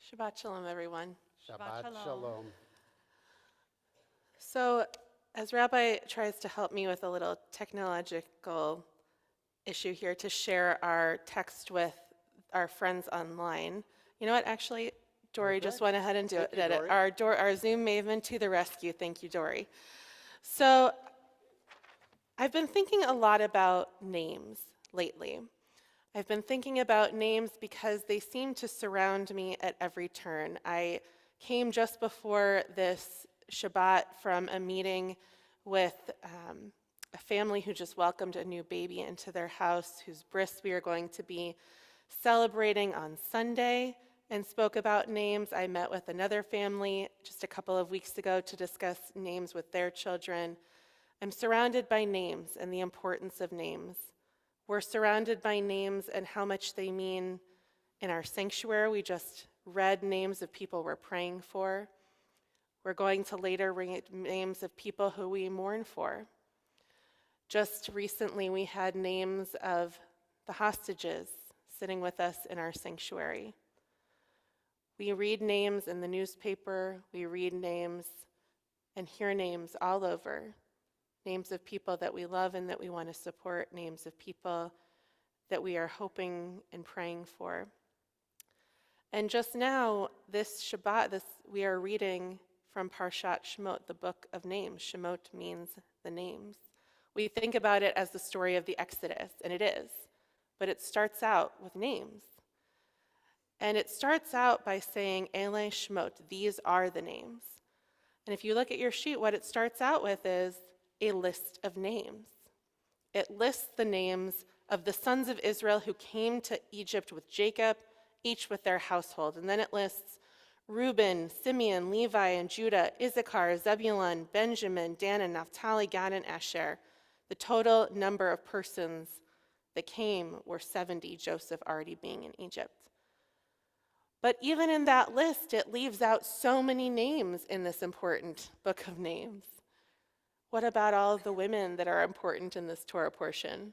Shabbat shalom, everyone. Shabbat shalom. So, as Rabbi tries to help me with a little technological issue here to share our text with our friends online, you know what? Actually, Dory Okay. just went ahead and did Thank you, it. Dory. Our Zoom maven to the rescue. Thank you, Dory. So, I've been thinking a lot about names lately. I've been thinking about names because they seem to surround me at every turn. I came just before this Shabbat from a meeting with a family who just welcomed a new baby into their house, whose bris we are going to be celebrating on Sunday, and spoke about names. I met with another family just a couple of weeks ago to discuss names with their children. I'm surrounded by names and the importance of names. We're surrounded by names and how much they mean in our sanctuary. We just read names of people we're praying for. We're going to later read names of people who we mourn for. Just recently, we had names of the hostages sitting with us in our sanctuary. We read names in the newspaper. We read names and hear names all over. Names of people that we love and that we want to support, names of people that we are hoping and praying for. And just now, this Shabbat, we are reading from Parshat Shemot, the book of names. Shemot means the names. We think about it as the story of the Exodus, and it is, but it starts out with names. And it starts out by saying, Elei Shemot, these are the names. And if you look at your sheet, what it starts out with is a list of names. It lists the names of the sons of Israel who came to Egypt with Jacob, each with their household. And then it lists Reuben, Simeon, Levi, and Judah, Issachar, Zebulun, Benjamin, Dan, and Naphtali, Gad, and Asher. The total number of persons that came were 70, Joseph already being in Egypt. But even in that list, it leaves out so many names in this important book of names. What about all of the women that are important in this Torah portion?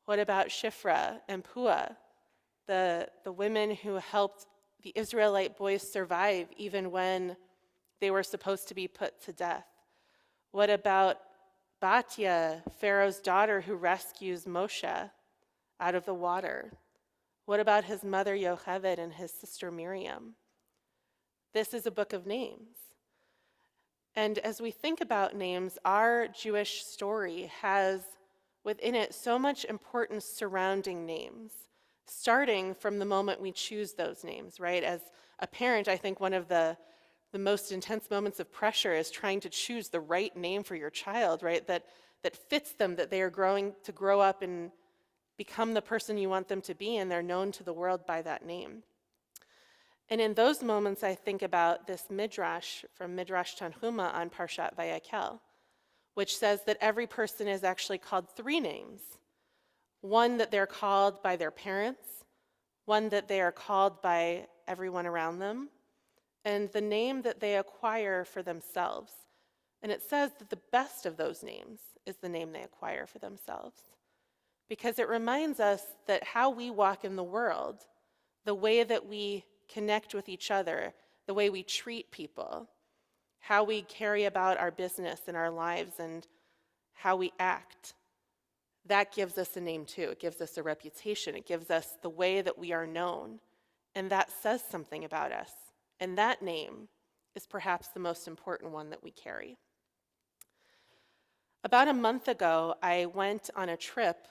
What about Shifra and Pua, the women who helped the Israelite boys survive even when they were supposed to be put to death? What about Batya, Pharaoh's daughter who rescues Moshe out of the water? What about his mother Yocheved and his sister Miriam? This is a book of names. And as we think about names, our Jewish story has within it so much importance surrounding names, starting from the moment we choose those names, right? As a parent, I think one of the most intense moments of pressure is trying to choose the right name for your child, right? That fits them, that they are growing to grow up and become the person you want them to be, and they're known to the world by that name. And in those moments, I think about this midrash from Midrash Tanhuma on Parshat Vayakel, which says that every person is actually called three names. One that they're called by their parents, one that they are called by everyone around them, and the name that they acquire for themselves. And it says that the best of those names is the name they acquire for themselves, because it reminds us that how we walk in the world, the way that we connect with each other, the way we treat people, how we carry about our business and our lives, and how we act, that gives us a name too. It gives us a reputation. It gives us the way that we are known, and that says something about us. And that name is perhaps the most important one that we carry. About a month ago, I went on a trip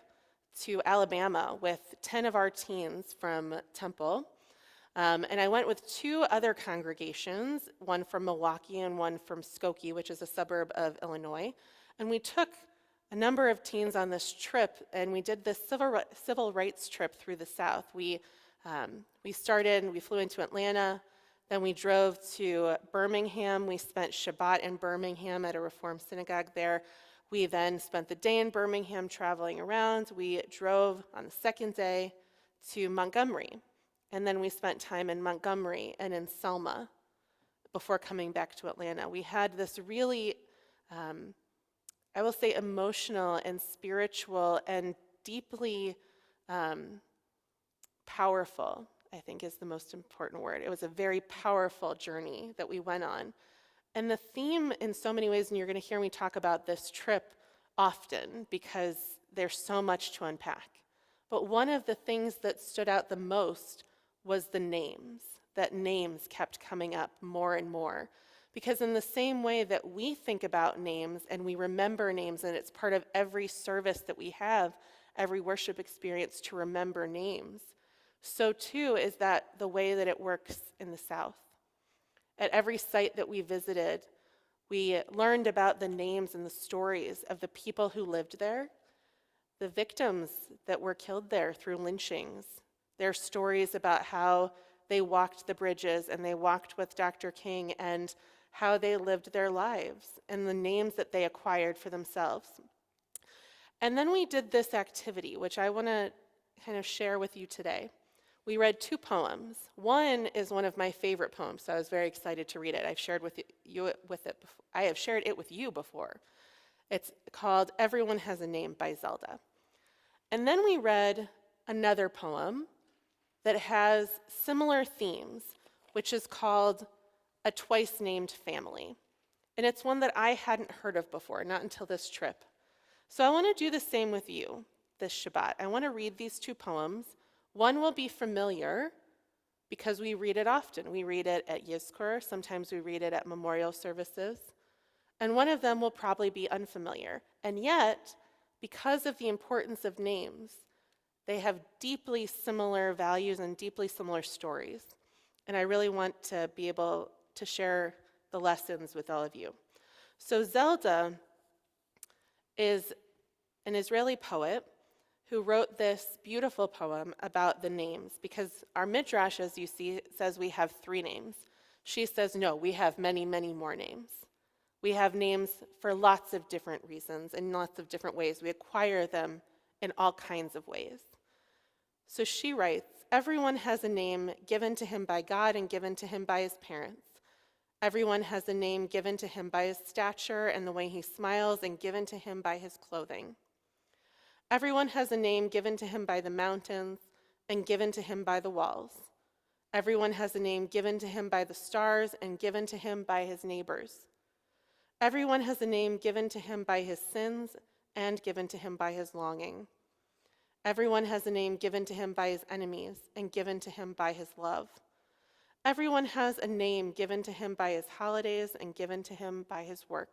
to Alabama with 10 of our teens from Temple. And I went with two other congregations, one from Milwaukee and one from Skokie, which is a suburb of Illinois. And we took a number of teens on this trip, and we did this civil rights trip through the South. We flew into Atlanta, then we drove to Birmingham. We spent Shabbat in Birmingham at a Reform synagogue there. We then spent the day in Birmingham traveling around. We drove on the second day to Montgomery. And then we spent time in Montgomery and in Selma before coming back to Atlanta. We had this really, I will say, emotional and spiritual and deeply powerful I think is the most important word. It was a very powerful journey that we went on. And the theme in so many ways, and you're going to hear me talk about this trip often because there's so much to unpack. But one of the things that stood out the most was the names, that names kept coming up more and more. Because in the same way that we think about names and we remember names, and it's part of every service that we have, every worship experience to remember names, so too is that the way that it works in the South. At every site that we visited, we learned about the names and the stories of the people who lived there, the victims that were killed there through lynchings, their stories about how they walked the bridges and they walked with Dr. King and how they lived their lives and the names that they acquired for themselves. And then we did this activity, which I want to kind of share with you today. We read 2 poems. One is one of my favorite poems, so I was very excited to read it. I have shared it with you before. It's called Everyone Has a Name by Zelda. And then we read another poem that has similar themes, which is called A Twice Named Family. And it's one that I hadn't heard of before, not until this trip. So I want to do the same with you this Shabbat. I want to read these 2 poems. One will be familiar because we read it often. We read it at Yizkor, sometimes we read it at memorial services. And one of them will probably be unfamiliar. And yet, because of the importance of names, they have deeply similar values and deeply similar stories. And I really want to be able to share the lessons with all of you. So Zelda is an Israeli poet who wrote this beautiful poem about the names, because our Midrash, as you see, says we have 3 names. She says, no, we have many, many more names. We have names for lots of different reasons and lots of different ways. We acquire them in all kinds of ways. So she writes, everyone has a name given to him by God and given to him by his parents. Everyone has a name given to him by his stature and the way he smiles and given to him by his clothing. Everyone has a name given to him by the mountains and given to him by the walls. Everyone has a name given to him by the stars and given to him by his neighbors. Everyone has a name given to him by his sins and given to him by his longing. Everyone has a name given to him by his enemies and given to him by his love. Everyone has a name given to him by his holidays and given to him by his work.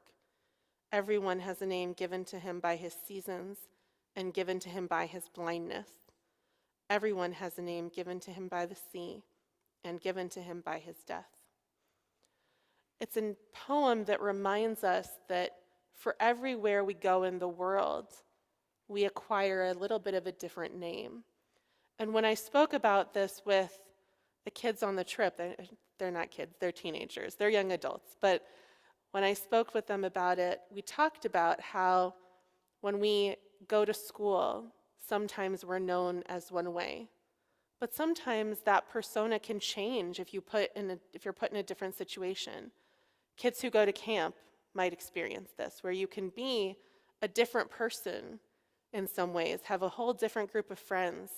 Everyone has a name given to him by his seasons and given to him by his blindness. Everyone has a name given to him by the sea and given to him by his death. It's a poem that reminds us that for everywhere we go in the world, we acquire a little bit of a different name. And when I spoke about this with the kids on the trip, they're not kids, they're teenagers, they're young adults, but when I spoke with them about it, we talked about how when we go to school, sometimes we're known as one way. But sometimes that persona can change if you're put in a different situation. Kids who go to camp might experience this, where you can be a different person in some ways, have a whole different group of friends,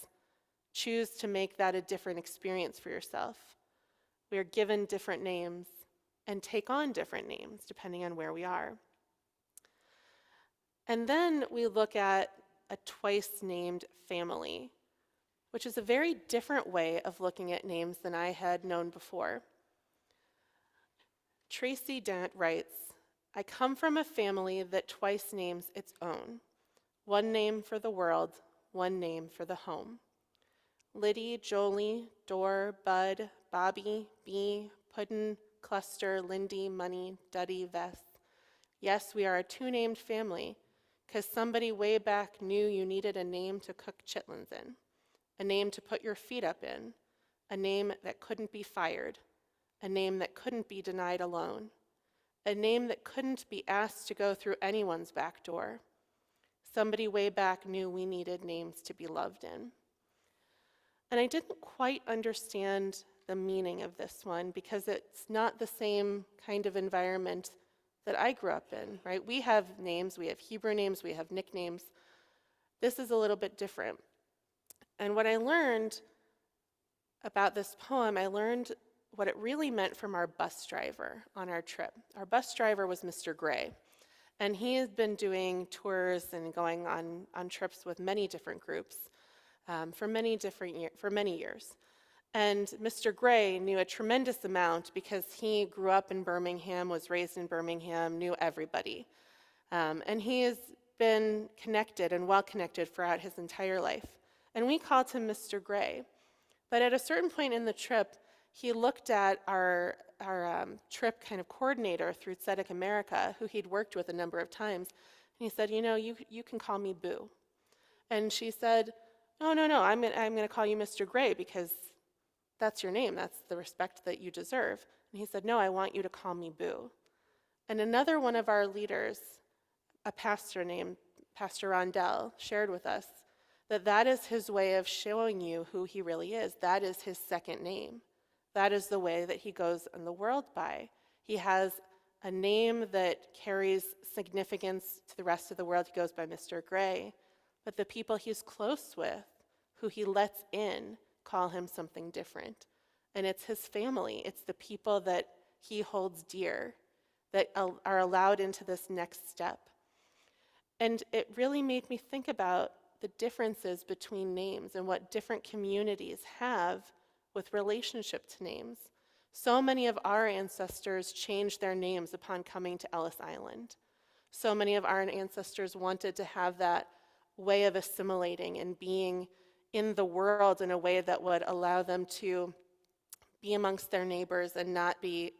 choose to make that a different experience for yourself. We are given different names and take on different names depending on where we are. And then we look at a twice-named family, which is a very different way of looking at names than I had known before. Tracy Dent writes, I come from a family that twice names its own. One name for the world, one name for the home. Liddy, Jolie, Dor, Bud, Bobby, Bee, Puddin, Cluster, Lindy, Money, Duddy, Vess. Yes, we are a 2-named family, because somebody way back knew you needed a name to cook chitlins in, a name to put your feet up in, a name that couldn't be fired, a name that couldn't be denied alone, a name that couldn't be asked to go through anyone's back door. Somebody way back knew we needed names to be loved in. And I didn't quite understand the meaning of this one because it's not the same kind of environment that I grew up in, right? We have names, we have Hebrew names, we have nicknames. This is a little bit different. And what I learned about this poem, I learned what it really meant from our bus driver on our trip. Our bus driver was Mr. Gray, and he has been doing tours and going on trips with many different groups for many years. And Mr. Gray knew a tremendous amount because he grew up in Birmingham, was raised in Birmingham, knew everybody. And he has been connected and well connected throughout his entire life. And we called him Mr. Gray. But at a certain point in the trip, he looked at our trip kind of coordinator through Tzedek America, who he'd worked with a number of times, and he said, you can call me Boo. And she said, no, I'm going to call you Mr. Gray because that's your name. That's the respect that you deserve. And he said, no, I want you to call me Boo. And another one of our leaders, a pastor named Pastor Rondell, shared with us that is his way of showing you who he really is. That is his second name. That is the way that he goes in the world by. He has a name that carries significance to the rest of the world. He goes by Mr. Gray. But the people he's close with, who he lets in, call him something different. And it's his family. It's the people that he holds dear that are allowed into this next step. And it really made me think about the differences between names and what different communities have with relationship to names. So many of our ancestors changed their names upon coming to Ellis Island. So many of our ancestors wanted to have that way of assimilating and being in the world in a way that would allow them to be amongst their neighbors and not be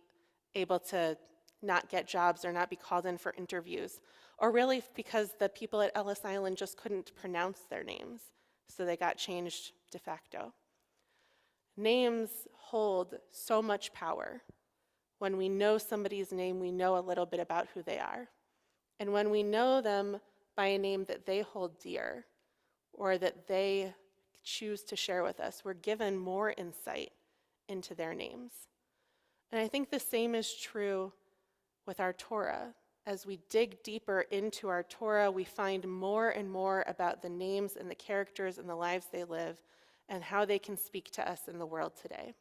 able to not get jobs or not be called in for interviews. Or really because the people at Ellis Island just couldn't pronounce their names, so they got changed de facto. Names hold so much power. When we know somebody's name, we know a little bit about who they are. And when we know them by a name that they hold dear or that they choose to share with us, we're given more insight into their names. And I think the same is true with our Torah. As we dig deeper into our Torah, we find more and more about the names and the characters and the lives they live and how they can speak to us in the world today.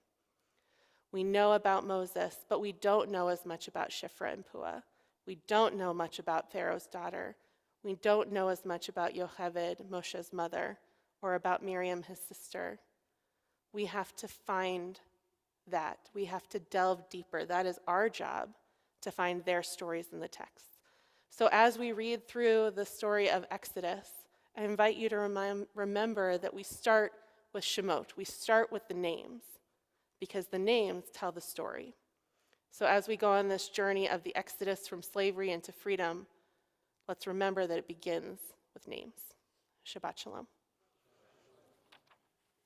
We know about Moses, but we don't know as much about Shifra and Puah. We don't know much about Pharaoh's daughter. We don't know as much about Yocheved, Moshe's mother, or about Miriam, his sister. We have to find that. We have to delve deeper. That is our job, to find their stories in the text. So as we read through the story of Exodus, I invite you to remember that we start with Shemot. We start with the names, because the names tell the story. So as we go on this journey of the Exodus from slavery into freedom, let's remember that it begins with names. Shabbat Shalom.